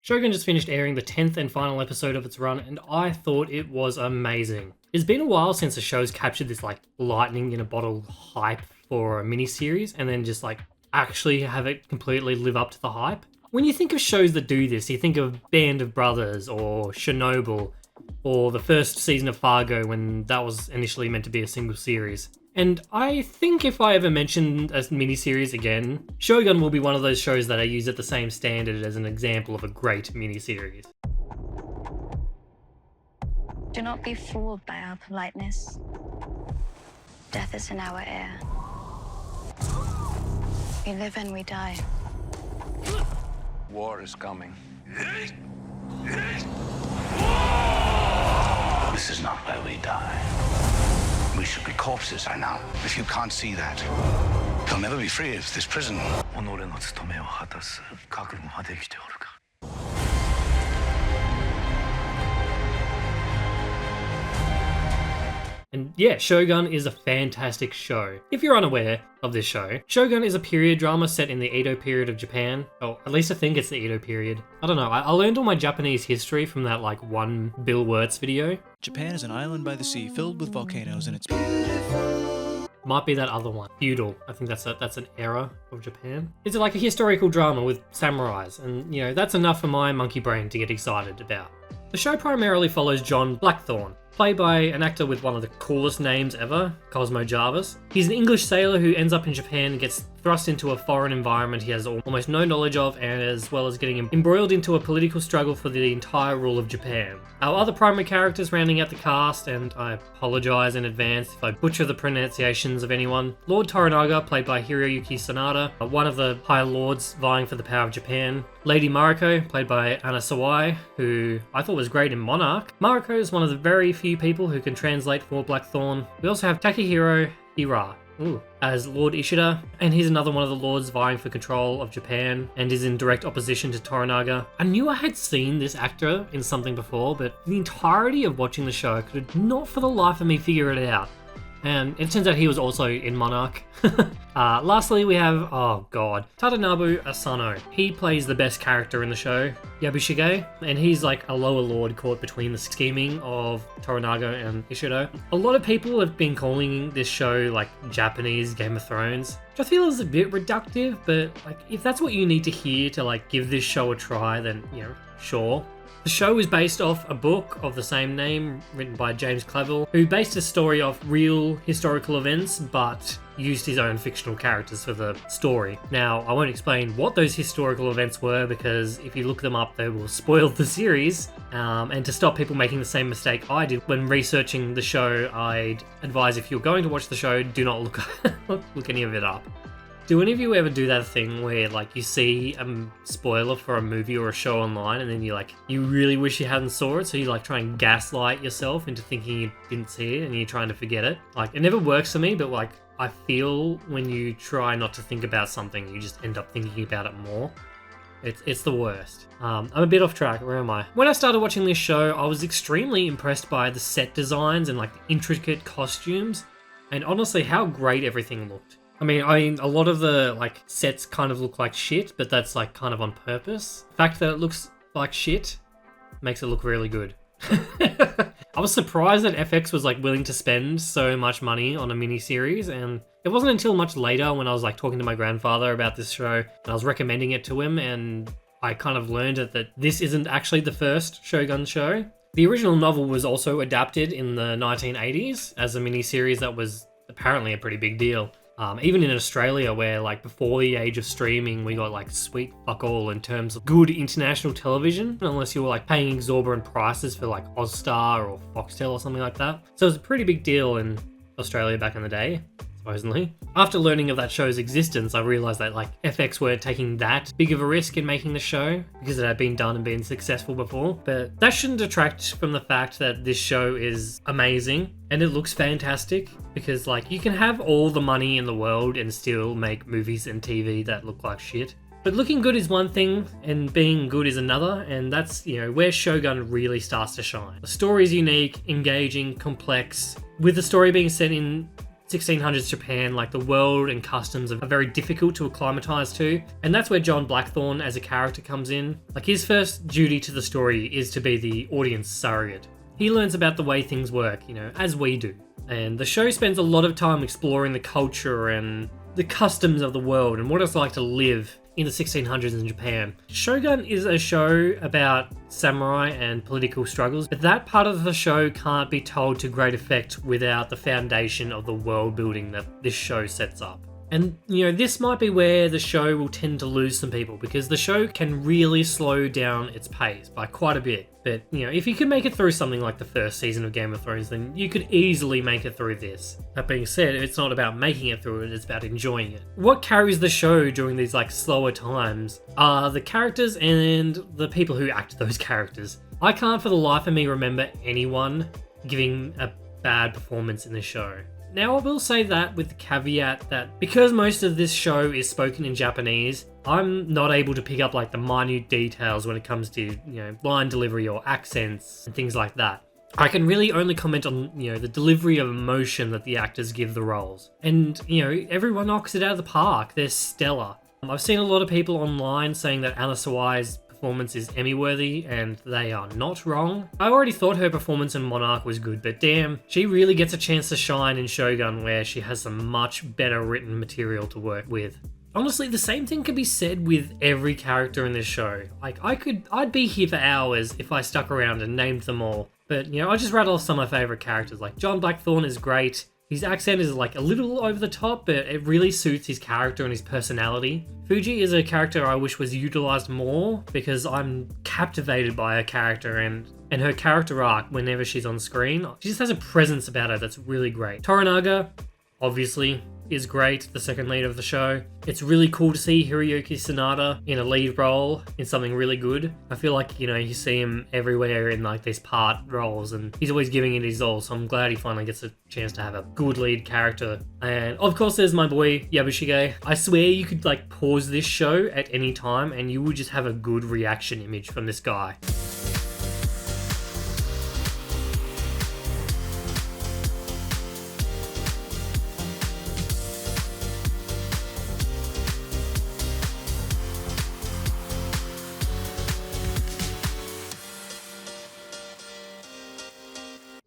Shogun just finished airing the 10th and final episode of its run, and I thought it was amazing. It's been a while since the show's captured this like lightning in a bottle hype for a miniseries, and then just like actually have it completely live up to the hype. When you think of shows that do this, you think of Band of Brothers or Chernobyl, or the first season of Fargo when that was initially meant to be a single series. And I think if I ever mention a miniseries again, Shogun will be one of those shows that I use at the same standard as an example of a great miniseries. Do not be fooled by our politeness. Death is in our air. We live and we die. War is coming. This is not where we die. We should be corpses by now. If you can't see that, you'll never be free of this prison. 己の務めを果たす覚悟はできておるか? And yeah, Shogun is a fantastic show. If you're unaware of this show, Shogun is a period drama set in the Edo period of Japan. Oh, at least I think it's the Edo period. I don't know, I learned all my Japanese history from that like one Bill Wirtz video. Japan is an island by the sea filled with volcanoes and it's Might be that other one. Feudal. I think that's an era of Japan. It's like a historical drama with samurais, and you know, that's enough for my monkey brain to get excited about. The show primarily follows John Blackthorne, played by an actor with one of the coolest names ever, Cosmo Jarvis. He's an English sailor who ends up in Japan and gets thrust into a foreign environment he has almost no knowledge of, and as well as getting embroiled into a political struggle for the entire rule of Japan. Our other primary characters rounding out the cast, and I apologise in advance if I butcher the pronunciations of anyone. Lord Toranaga, played by Hiroyuki Sanada, one of the High Lords vying for the power of Japan. Lady Mariko, played by Anna Sawai, who I thought was great in Monarch. Mariko is one of the very few people who can translate for Blackthorne. We also have Takehiro Hira, as Lord Ishida, and he's another one of the lords vying for control of Japan and is in direct opposition to Toranaga. I knew I had seen this actor in something before, but the entirety of watching the show, I could not for the life of me figure it out. And it turns out he was also in Monarch. Lastly, we have, Tadanobu Asano. He plays the best character in the show, Yabushige, and he's like a lower lord caught between the scheming of Toranaga and Ishido. A lot of people have been calling this show like Japanese Game of Thrones, which I feel is a bit reductive, but like if that's what you need to hear to like give this show a try, then, you know, sure. The show is based off a book of the same name written by James Clavell, who based his story off real historical events but used his own fictional characters for the story. Now, I won't explain what those historical events were because if you look them up, they will spoil the series. And to stop people making the same mistake I did when researching the show, I'd advise if you're going to watch the show, do not look any of it up. Do any of you ever do that thing where like you see a spoiler for a movie or a show online and then you really wish you hadn't saw it, so you like try and gaslight yourself into thinking you didn't see it and you're trying to forget it? Like, it never works for me, but like I feel when you try not to think about something, you just end up thinking about it more. It's the worst. I'm a bit off track, where am I? When I started watching this show, I was extremely impressed by the set designs and like the intricate costumes, and honestly how great everything looked. I mean, a lot of the like sets kind of look like shit, but that's like kind of on purpose. The fact that it looks like shit makes it look really good. I was surprised that FX was like willing to spend so much money on a miniseries, and it wasn't until much later when I was like talking to my grandfather about this show and I was recommending it to him, and I kind of learned that this isn't actually the first Shogun show. The original novel was also adapted in the 1980s as a miniseries that was apparently a pretty big deal. Even in Australia, where like before the age of streaming, we got like sweet fuck all in terms of good international television, unless you were like paying exorbitant prices for like Ozstar or Foxtel or something like that. So it was a pretty big deal in Australia back in the day, supposedly. After learning of that show's existence, I realized that like FX weren't taking that big of a risk in making the show because it had been done and been successful before. But that shouldn't detract from the fact that this show is amazing and it looks fantastic, because like you can have all the money in the world and still make movies and TV that look like shit. But looking good is one thing and being good is another, and that's, you know, where Shogun really starts to shine. The story is unique, engaging, complex, with the story being set in 1600s Japan, like the world and customs are very difficult to acclimatize to. And that's where John Blackthorne as a character comes in. Like his first duty to the story is to be the audience surrogate. He learns about the way things work, as we do. And the show spends a lot of time exploring the culture and the customs of the world and what it's like to live in the 1600s in Japan. Shogun is a show about samurai and political struggles, but that part of the show can't be told to great effect without the foundation of the world building that this show sets up. And, this might be where the show will tend to lose some people, because the show can really slow down its pace by quite a bit. But, if you can make it through something like the first season of Game of Thrones, then you could easily make it through this. That being said, it's not about making it through it, it's about enjoying it. What carries the show during these, slower times are the characters and the people who act those characters. I can't for the life of me remember anyone giving a bad performance in the show. Now, I will say that with the caveat that because most of this show is spoken in Japanese, I'm not able to pick up the minute details when it comes to, line delivery or accents and things like that. I can really only comment on, the delivery of emotion that the actors give the roles. And, everyone knocks it out of the park. They're stellar. I've seen a lot of people online saying that Anna Sawai's performance is Emmy-worthy, and they are not wrong. I already thought her performance in Monarch was good, but damn, she really gets a chance to shine in Shogun, where she has some much better written material to work with. Honestly, the same thing could be said with every character in this show. I'd be here for hours if I stuck around and named them all. But, I'll just rattle off some of my favorite characters. John Blackthorne is great. His accent is a little over the top, but it really suits his character and his personality. Fuji is a character I wish was utilized more, because I'm captivated by her character and her character arc whenever she's on screen. She just has a presence about her that's really great. Toranaga, obviously, is great, the second lead of the show. It's really cool to see Hiroyuki Sanada in a lead role in something really good. I feel like, you see him everywhere in these part roles, and he's always giving it his all, so I'm glad he finally gets a chance to have a good lead character. And of course there's my boy Yabushige. I swear you could pause this show at any time and you would just have a good reaction image from this guy.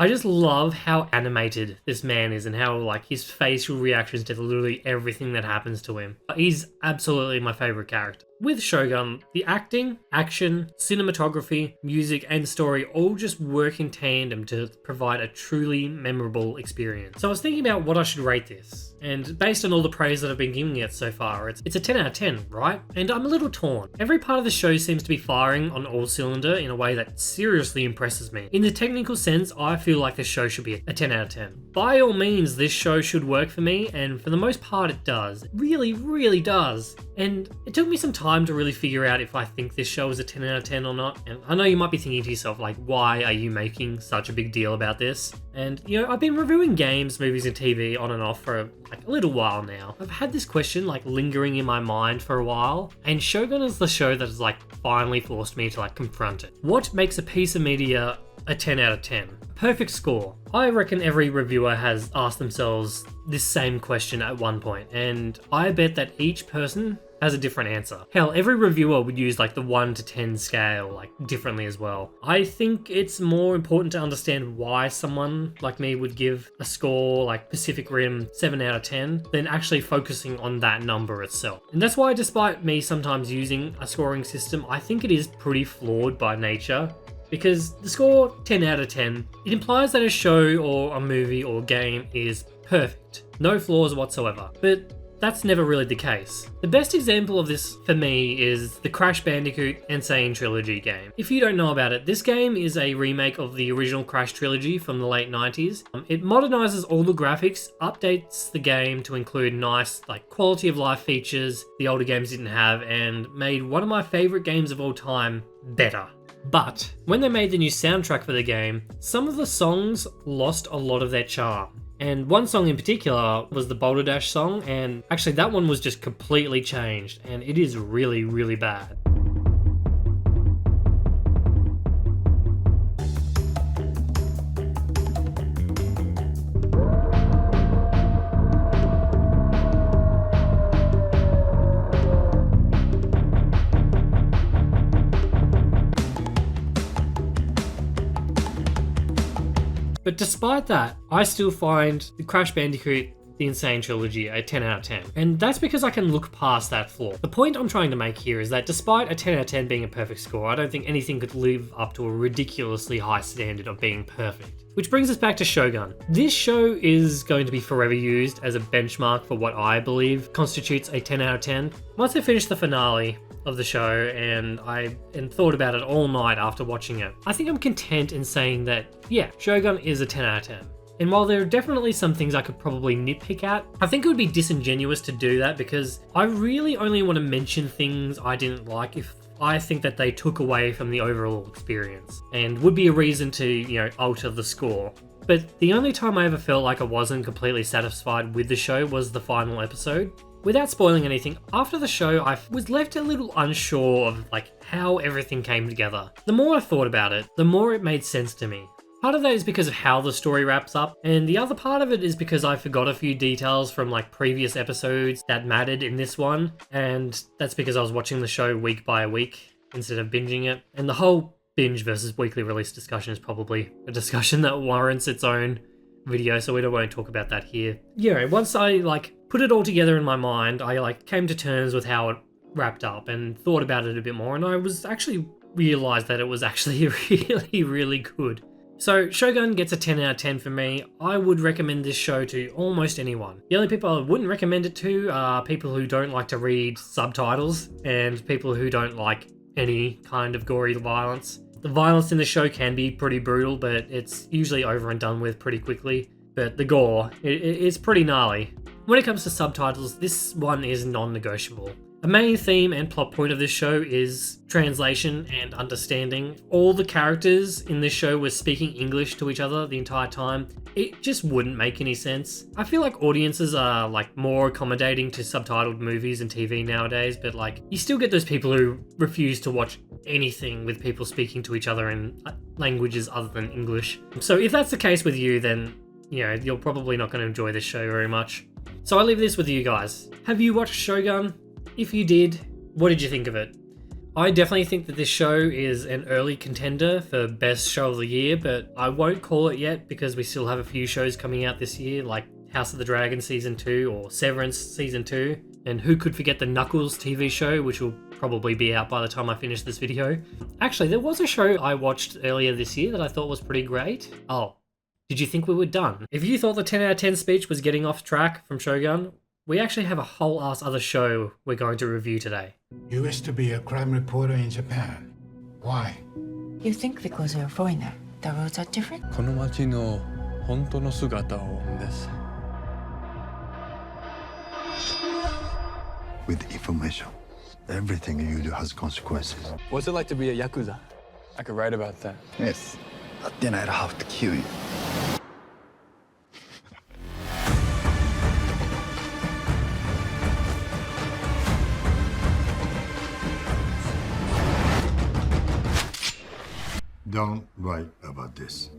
I just love how animated this man is and how his facial reactions to literally everything that happens to him. He's absolutely my favorite character. With Shogun, the acting, action, cinematography, music, and story all just work in tandem to provide a truly memorable experience. So I was thinking about what I should rate this, and based on all the praise that I've been giving it so far, it's a 10 out of 10, right? And I'm a little torn. Every part of the show seems to be firing on all cylinder in a way that seriously impresses me. In the technical sense, I feel like this show should be a 10 out of 10. By all means, this show should work for me, and for the most part it does. It really, really does. And it took me some time to really figure out if I think this show is a 10 out of 10 or not. And I know you might be thinking to yourself, why are you making such a big deal about this? And, I've been reviewing games, movies, and TV on and off for a little while now. I've had this question lingering in my mind for a while, and Shogun is the show that has finally forced me to confront it. What makes a piece of media a 10 out of 10? Perfect score. I reckon every reviewer has asked themselves this same question at one point, and I bet that each person has a different answer. Hell, every reviewer would use the 1 to 10 scale differently as well. I think it's more important to understand why someone like me would give a score like Pacific Rim 7 out of 10 than actually focusing on that number itself. And that's why, despite me sometimes using a scoring system, I think it is pretty flawed by nature. Because the score 10 out of 10, it implies that a show or a movie or game is perfect. No flaws whatsoever. But that's never really the case. The best example of this for me is the Crash Bandicoot Insane Trilogy game. If you don't know about it, this game is a remake of the original Crash trilogy from the late 90s. It modernizes all the graphics, updates the game to include nice quality of life features the older games didn't have, and made one of my favorite games of all time better. But when they made the new soundtrack for the game, some of the songs lost a lot of their charm. And one song in particular was the Boulder Dash song, and actually that one was just completely changed, and it is really, really bad. But despite that, I still find the Crash Bandicoot The Insane Trilogy a 10 out of 10. And that's because I can look past that flaw. The point I'm trying to make here is that despite a 10 out of 10 being a perfect score, I don't think anything could live up to a ridiculously high standard of being perfect. Which brings us back to Shogun. This show is going to be forever used as a benchmark for what I believe constitutes a 10 out of 10. Once I finished the finale of the show and thought about it all night after watching it, I think I'm content in saying that, yeah, Shogun is a 10 out of 10. And while there are definitely some things I could probably nitpick at, I think it would be disingenuous to do that because I really only want to mention things I didn't like if I think that they took away from the overall experience and would be a reason to, alter the score. But the only time I ever felt like I wasn't completely satisfied with the show was the final episode. Without spoiling anything, after the show I was left a little unsure of how everything came together. The more I thought about it, the more it made sense to me. Part of that is because of how the story wraps up, and the other part of it is because I forgot a few details from previous episodes that mattered in this one, and that's because I was watching the show week by week instead of binging it. And the whole binge versus weekly release discussion is probably a discussion that warrants its own video, so we won't talk about that here. Once I put it all together in my mind, I came to terms with how it wrapped up and thought about it a bit more, and I was actually realized that it was actually really, really good. So Shogun gets a 10 out of 10 for me. I would recommend this show to almost anyone. The only people I wouldn't recommend it to are people who don't like to read subtitles and people who don't like any kind of gory violence. The violence in the show can be pretty brutal, but it's usually over and done with pretty quickly. But the gore, it's pretty gnarly. When it comes to subtitles, this one is non-negotiable. A main theme and plot point of this show is translation and understanding. All the characters in this show were speaking English to each other the entire time. It just wouldn't make any sense. I feel like audiences are more accommodating to subtitled movies and TV nowadays, but you still get those people who refuse to watch anything with people speaking to each other in languages other than English. So if that's the case with you, then you're probably not going to enjoy this show very much. So I leave this with you guys. Have you watched Shogun? If you did, what did you think of it? I definitely think that this show is an early contender for best show of the year, but I won't call it yet because we still have a few shows coming out this year, like House of the Dragon Season 2 or Severance Season 2, and who could forget the Knuckles TV show, which will probably be out by the time I finish this video. Actually, there was a show I watched earlier this year that I thought was pretty great. Oh, did you think we were done? If you thought the 10 out of 10 speech was getting off track from Shogun, we actually have a whole ass other show we're going to review today. You wish to be a crime reporter in Japan. Why? You think because you're a foreigner, the rules are different? この街の本当の姿を追うんです。 With information, everything you do has consequences. What's it like to be a yakuza? I could write about that. Yes, but then I'd have to kill you. Don't write about this.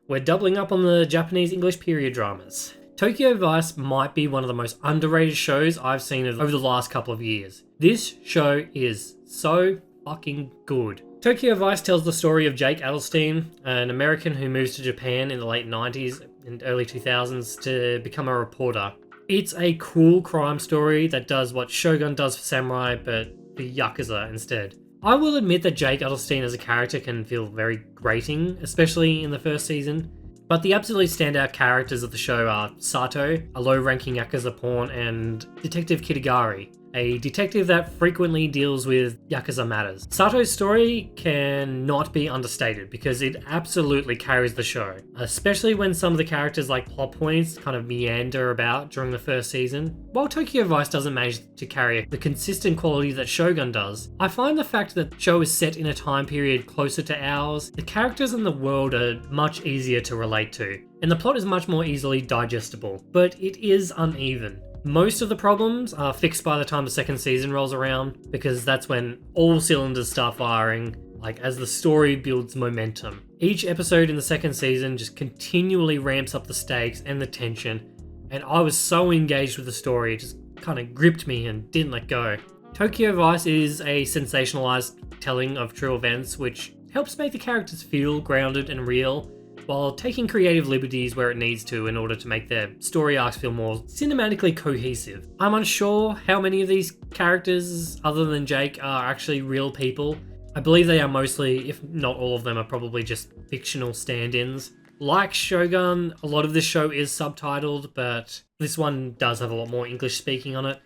We're doubling up on the Japanese English period dramas. Tokyo Vice might be one of the most underrated shows I've seen over the last couple of years. This show is so fucking good. Tokyo Vice tells the story of Jake Adelstein, an American who moves to Japan in the late 90s and early 2000s to become a reporter. It's a cool crime story that does what Shogun does for samurai, but for Yakuza instead. I will admit that Jake Adelstein as a character can feel very grating, especially in the first season. But the absolutely standout characters of the show are Sato, a low-ranking Yakuza pawn, and Detective Kitagari, a detective that frequently deals with Yakuza matters. Sato's story cannot be understated because it absolutely carries the show, especially when some of the characters like plot points kind of meander about during the first season. While Tokyo Vice doesn't manage to carry the consistent quality that Shogun does, I find the fact that the show is set in a time period closer to ours, the characters in the world are much easier to relate to, and the plot is much more easily digestible, but it is uneven. Most of the problems are fixed by the time the second season rolls around, because that's when all cylinders start firing, as the story builds momentum. Each episode in the second season just continually ramps up the stakes and the tension, and I was so engaged with the story, it just kind of gripped me and didn't let go. Tokyo Vice is a sensationalized telling of true events, which helps make the characters feel grounded and real, while taking creative liberties where it needs to in order to make their story arcs feel more cinematically cohesive. I'm unsure how many of these characters, other than Jake, are actually real people. I believe they are mostly, if not all of them, are probably just fictional stand-ins. Like Shogun, a lot of this show is subtitled, but this one does have a lot more English speaking on it.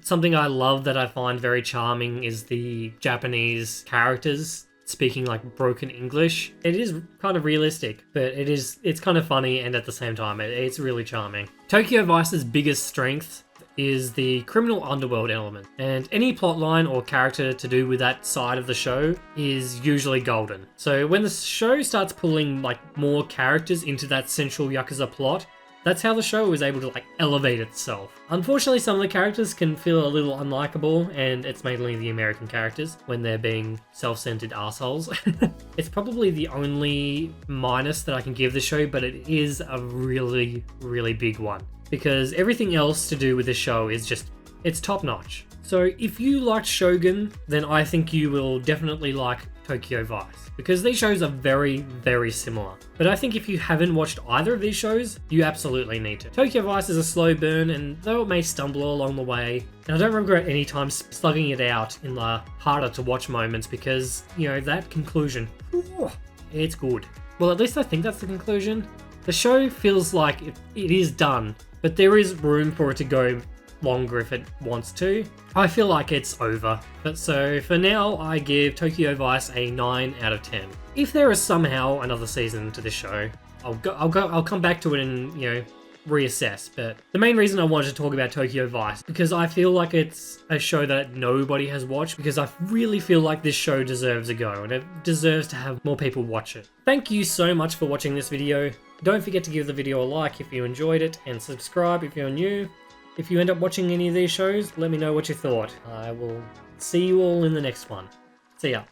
Something I love that I find very charming is the Japanese characters speaking like broken English. It is kind of realistic, but it's kind of funny, and at the same time it's really charming. Tokyo Vice's biggest strength is the criminal underworld element, and any plotline or character to do with that side of the show is usually golden. So when the show starts pulling like more characters into that central Yakuza plot, that's how the show is able to like elevate itself. Unfortunately, some of the characters can feel a little unlikable, and it's mainly the American characters when they're being self-centered assholes. It's probably the only minus that I can give the show, but it is a really, really big one, because everything else to do with the show is just, it's top notch. So if you liked Shogun, then I think you will definitely like Tokyo Vice, because these shows are very, very similar. But I think if you haven't watched either of these shows, you absolutely need to. Tokyo Vice is a slow burn, and though it may stumble along the way, and I don't regret any time slugging it out in the harder to watch moments, because, you know, that conclusion, it's good. Well, at least I think that's the conclusion. The show feels like it is done, but there is room for it to go longer if it wants to. I feel like it's over. But so for now, I give Tokyo Vice a 9 out of 10. If there is somehow another season to this show, I'll come back to it and, you know, reassess. But the main reason I wanted to talk about Tokyo Vice, because I feel like it's a show that nobody has watched, because I really feel like this show deserves a go, and it deserves to have more people watch it. Thank you so much for watching this video. Don't forget to give the video a like if you enjoyed it, and subscribe if you're new. If you end up watching any of these shows, let me know what you thought. I will see you all in the next one. See ya.